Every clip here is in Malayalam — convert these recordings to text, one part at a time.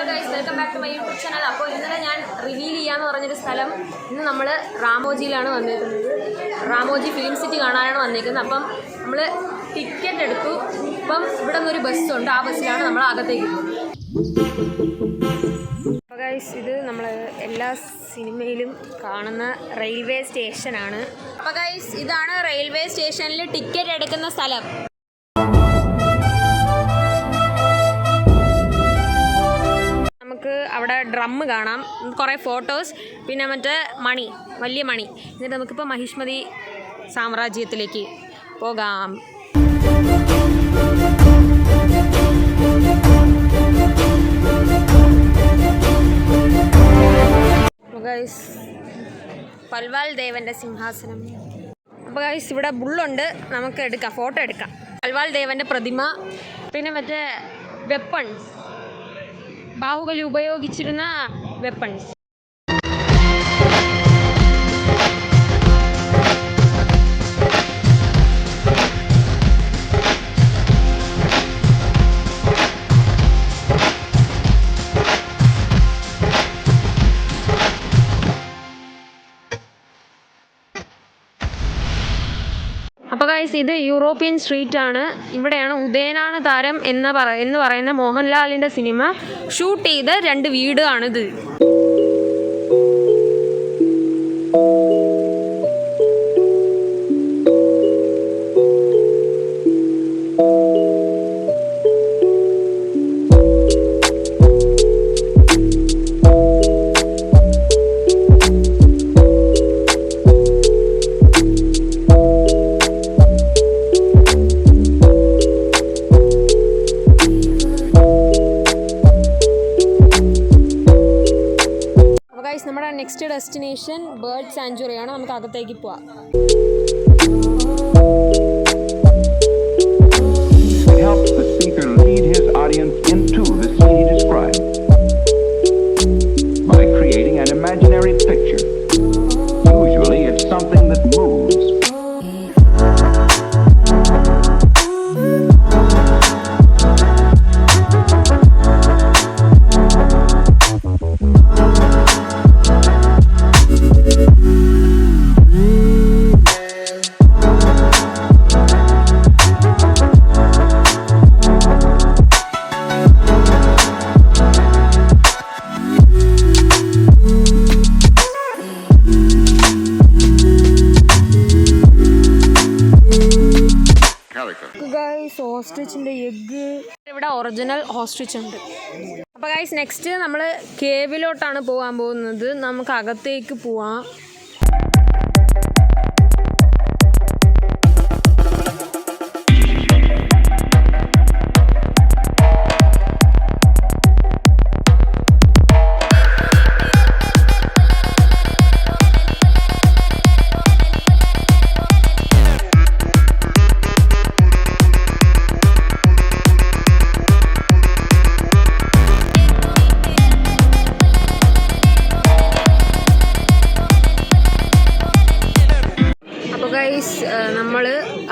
Hello guys, welcome back to my YouTube channel. അപ്പോൾ ഇന്നലെ ഞാൻ റിവീൽ ചെയ്യാമെന്ന് പറഞ്ഞൊരു സ്ഥലം, ഇന്ന് നമ്മൾ റാമോജിയിലാണ് വന്നേക്കുന്നത്. റാമോജി ഫിലിം സിറ്റി കാണാനാണ് വന്നേക്കുന്നത്. അപ്പം നമ്മൾ ടിക്കറ്റ് എടുത്തു. ഇപ്പം ഇവിടെ നിന്നൊരു ബസ്സുണ്ട്, ആ ബസ്സിലാണ് നമ്മൾ അകത്തേക്ക് പോകുന്നത്. അപ്പോൾ ഗൈസ്, ഇത് നമ്മൾ എല്ലാ സിനിമയിലും കാണുന്ന റെയിൽവേ സ്റ്റേഷനാണ്. അപ്പോൾ ഗൈസ്, ഇതാണ് റെയിൽവേ സ്റ്റേഷനിൽ ടിക്കറ്റ് എടുക്കുന്ന സ്ഥലം. നമുക്ക് അവിടെ ഡ്രം കാണാം, കുറേ ഫോട്ടോസ്, പിന്നെ മറ്റേ മണി, വലിയ മണി. എന്നിട്ട് നമുക്കിപ്പോൾ മഹിഷ്മതി സാമ്രാജ്യത്തിലേക്ക് പോകാം. ഗൈസ്, പൽവാൽ ദേവൻ്റെ സിംഹാസനം. അപ്പോൾ ഗൈസ്, ഇവിടെ ബുള്ളുണ്ട്, നമുക്ക് എടുക്കാം, ഫോട്ടോ എടുക്കാം. പൽവാൽ ദേവൻ്റെ പ്രതിമ, പിന്നെ മറ്റേ വെപ്പൺസ്, ബാഹുബലി ഉപയോഗിച്ചിരുന്ന വെപ്പൺസ്. അപ്പോൾ ഗൈസ്, ഇത് യൂറോപ്യൻ സ്ട്രീറ്റ് ആണ്. ഇവിടെയാണ് ഉദയനാണ് താരം എന്ന് പറയുന്ന മോഹൻലാലിൻ്റെ സിനിമ ഷൂട്ട് ചെയ്ത 2 വീടാണിത്. നമ്മുടെ നെക്സ്റ്റ് ഡെസ്റ്റിനേഷൻ ബേർഡ് സാങ്ച്വറിയാണ്. നമുക്ക് അകത്തേക്ക് പോവാം. Helps the speaker lead his audience into the scene he described by creating an imaginary picture. Usually it's something that moves. ഓസ്ട്രിച്ചിൻ്റെ എഗ്ഗ്, ഇവിടെ ഒറിജിനൽ ഓസ്ട്രിച്ച് ഉണ്ട്. അപ്പോൾ ഗൈസ്, നെക്സ്റ്റ് നമ്മൾ കേവിലോട്ടാണ് പോകാൻ പോകുന്നത്. നമുക്ക് അകത്തേക്ക് പോവാം. നമ്മൾ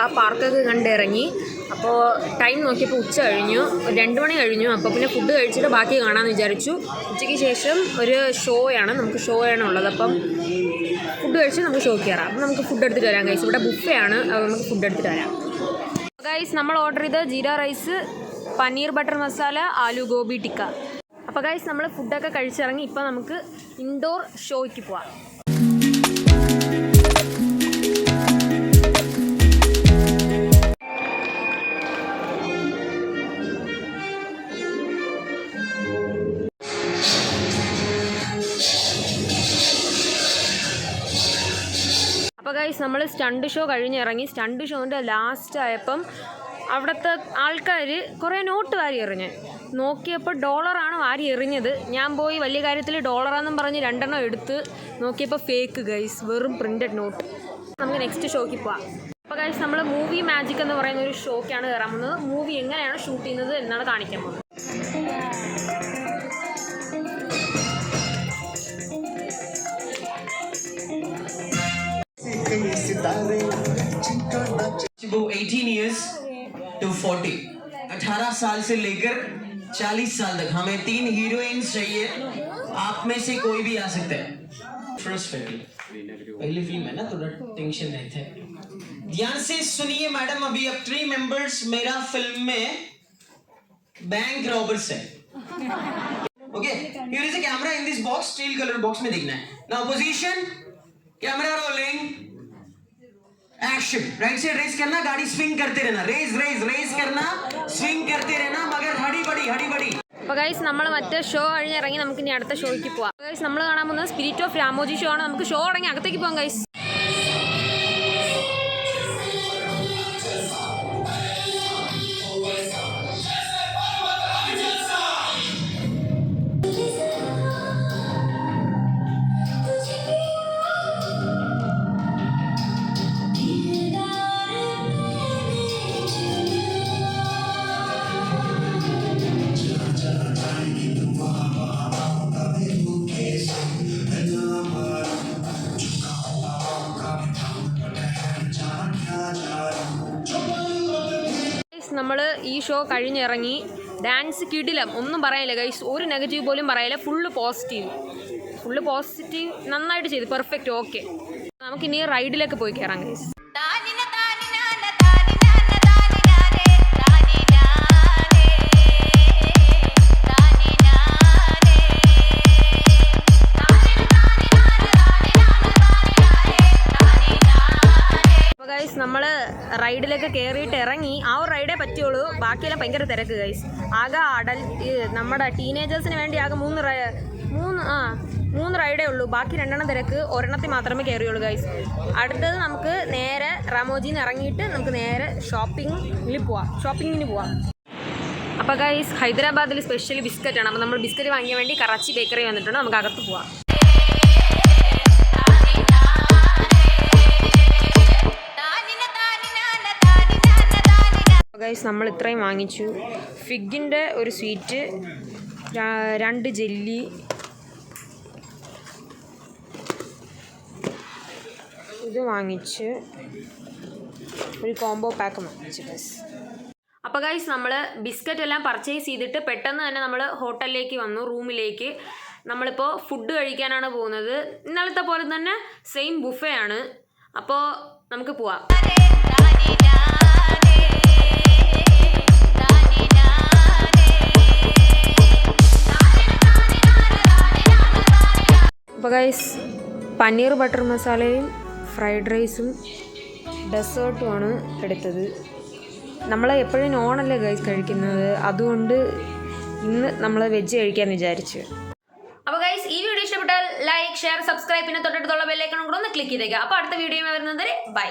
ആ പാർക്കൊക്കെ കണ്ടിറങ്ങി. അപ്പോൾ ടൈം നോക്കിയപ്പോൾ ഉച്ച കഴിഞ്ഞു, 2 മണി കഴിഞ്ഞു. അപ്പോൾ പിന്നെ ഫുഡ് കഴിച്ചിട്ട് ബാക്കി കാണാമെന്ന് വിചാരിച്ചു. ഉച്ചയ്ക്ക് ശേഷം ഒരു ഷോയാണ് ഉള്ളത്. അപ്പം ഫുഡ് കഴിച്ച് നമുക്ക് ഷോ കയറാം. അപ്പം നമുക്ക് ഫുഡ് എടുത്തിട്ട് വരാം ഗൈസ്. ഇവിടെ ബുഫേ ആണ്, അപ്പോൾ നമുക്ക് ഫുഡ് എടുത്തിട്ട് വരാം. ഗൈസ്, നമ്മൾ ഓർഡർ ചെയ്ത ജീര റൈസ്, പനീർ ബട്ടർ മസാല, ആലു ഗോബി ടിക്ക. അപ്പോൾ ഗൈസ്, നമ്മൾ ഫുഡൊക്കെ കഴിച്ചിറങ്ങി. ഇപ്പോൾ നമുക്ക് ഇൻഡോർ ഷോയ്ക്ക് പോവാം. അപ്പോൾ ഗൈസ്, നമ്മൾ സ്റ്റണ്ട് ഷോ കഴിഞ്ഞിറങ്ങി. സ്റ്റണ്ട് ഷോൻ്റെ ലാസ്റ്റ് ആയപ്പം അവിടുത്തെ ആൾക്കാർ കുറേ നോട്ട് വാരി എറിഞ്ഞ് നോക്കിയപ്പോൾ ഡോളറാണ് വാരി എറിഞ്ഞത്. ഞാൻ പോയി വലിയ കാര്യത്തിൽ ഡോളറാണെന്നും പറഞ്ഞ് 2 എണ്ണം എടുത്ത് നോക്കിയപ്പോൾ ഫേക്ക് ഗൈസ്, വെറും പ്രിൻറ്റഡ് നോട്ട്. നമുക്ക് നെക്സ്റ്റ് ഷോയ്ക്ക് പോവാം. അപ്പോൾ ഗൈസ്, നമ്മൾ മൂവി മാജിക് എന്ന് പറയുന്ന ഒരു ഷോയ്ക്കാണ് കയറാൻ പോകുന്നത്. മൂവി എങ്ങനെയാണ് ഷൂട്ട് ചെയ്യുന്നത് എന്നാണ് കാണിക്കാൻ പോകുന്നത്. वो 18 years to 40, 18 साल से लेकर 40 साल तक हमें 3 हीरोइंस चाहिए, आप में से कोई भी आ सकते हैं। फर्स्ट फिल्म, पहली फिल्म है ना, थोड़ा टेंशन रहता है। ध्यान से सुनिए मैडम, अभी अब 3 मेंबर्स मेरा फिल्म में बैंक रॉबर्स है। Okay, here is a camera in this box, steel colour box में देखना है। Now position, camera rolling, action. Right से रेस करना, गाड़ी स्विंग करते रहना, रेस रेस रेस करना, स्विंग करते रहना, मगर हड़ी बड़ी हड़ी बड़ी। അപ്പോൾ ഗൈസ് നമ്മൾ മറ്റേ ഷോ കഴിഞ്ഞിറങ്ങി നമുക്ക് ഇനി അടുത്ത ഷോയ്ക്ക് പോവാം. ഗൈസ് നമ്മൾ കാണാൻ പോകുന്നത് സ്പിരിറ്റ് ഓഫ് രാമോജി ഷോ ആണ്. നമുക്ക് ഷോ തുടങ്ങി അകത്തേക്ക് പോകാം ഗൈസ്. നമ്മൾ ഈ ഷോ കഴിഞ്ഞിറങ്ങി, ഡാൻസ് കിടിലം, ഒന്നും പറയാനില്ല ഗൈസ്, ഒരു നെഗറ്റീവ് പോലും പറയാനില്ല, ഫുള്ള് പോസിറ്റീവ് നന്നായിട്ട് ചെയ്തു, പെർഫെക്റ്റ്. ഓക്കെ, നമുക്കിനി റൈഡിലേക്ക് പോയി കയറാം ഗൈസ്. നമ്മൾ റൈഡിലൊക്കെ കയറിയിട്ട് ഇറങ്ങി, ആ ഒരു റൈഡേ പറ്റുള്ളൂ, ബാക്കിയെല്ലാം ഭയങ്കര തിരക്ക് ഗൈസ്. ആകെ നമ്മുടെ ടീനേജേഴ്സിന് വേണ്ടി ആകെ മൂന്ന് റൈഡേ ഉള്ളൂ, ബാക്കി 2 എണ്ണം തിരക്ക്, ഒരെണ്ണത്തിൽ മാത്രമേ കയറിയുള്ളൂ ഗൈസ്. അടുത്തത് നമുക്ക് നേരെ റാമോജിന്ന് ഇറങ്ങിയിട്ട് നമുക്ക് നേരെ ഷോപ്പിങ്ങിന് പോവാം. അപ്പോൾ ഗൈസ്, ഹൈദരാബാദിൽ സ്പെഷ്യൽ ബിസ്ക്കറ്റാണ്. അപ്പോൾ നമ്മൾ ബിസ്ക്കറ്റ് വാങ്ങിക്കാൻ വേണ്ടി കറാച്ചി ബേക്കറി വന്നിട്ടുണ്ട്, നമുക്ക് അകത്ത് പോവാം. ഗൈസ്, നമ്മൾ ഇത്രയും വാങ്ങിച്ചു. ഫിഗിൻ്റെ ഒരു സ്വീറ്റ്, 2 ജെല്ലി, ഇത് വാങ്ങിച്ച് ഒരു കോംബോ പാക്ക് വാങ്ങിച്ചു ഗൈസ്. അപ്പോൾ ഗൈസ്, നമ്മൾ ബിസ്ക്കറ്റ് എല്ലാം പർച്ചേസ് ചെയ്തിട്ട് പെട്ടെന്ന് തന്നെ നമ്മൾ ഹോട്ടലിലേക്ക് വന്നു, റൂമിലേക്ക്. നമ്മളിപ്പോൾ ഫുഡ് കഴിക്കാനാണ് പോകുന്നത്. ഇന്നലത്തെ പോലെ തന്നെ സെയിം ബുഫേ ആണ്. അപ്പോൾ നമുക്ക് പോവാം. അപ്പോൾ ഗൈസ്, പനീർ ബട്ടർ മസാലയും ഫ്രൈഡ് റൈസും ഡെസേർട്ടുമാണ് എടുത്തത്. നമ്മൾ എപ്പോഴും നോണല്ലേ ഗൈസ് കഴിക്കുന്നത്, അതുകൊണ്ട് ഇന്ന് നമ്മൾ വെജ് കഴിക്കാമെന്ന് വിചാരിച്ചു. അപ്പോൾ ഗൈസ്, ഈ വീഡിയോ ഇഷ്ടപ്പെട്ടാൽ ലൈക്ക്, ഷെയർ, സബ്സ്ക്രൈബ്, പിന്നെ തൊട്ടടുത്തുള്ള ബെല്ലൈക്കൺ കൂടെ ഒന്ന് ക്ലിക്ക് ചെയ്തേക്കുക. അപ്പോൾ അടുത്ത വീഡിയോ വരുന്നത് വരെ ബൈ.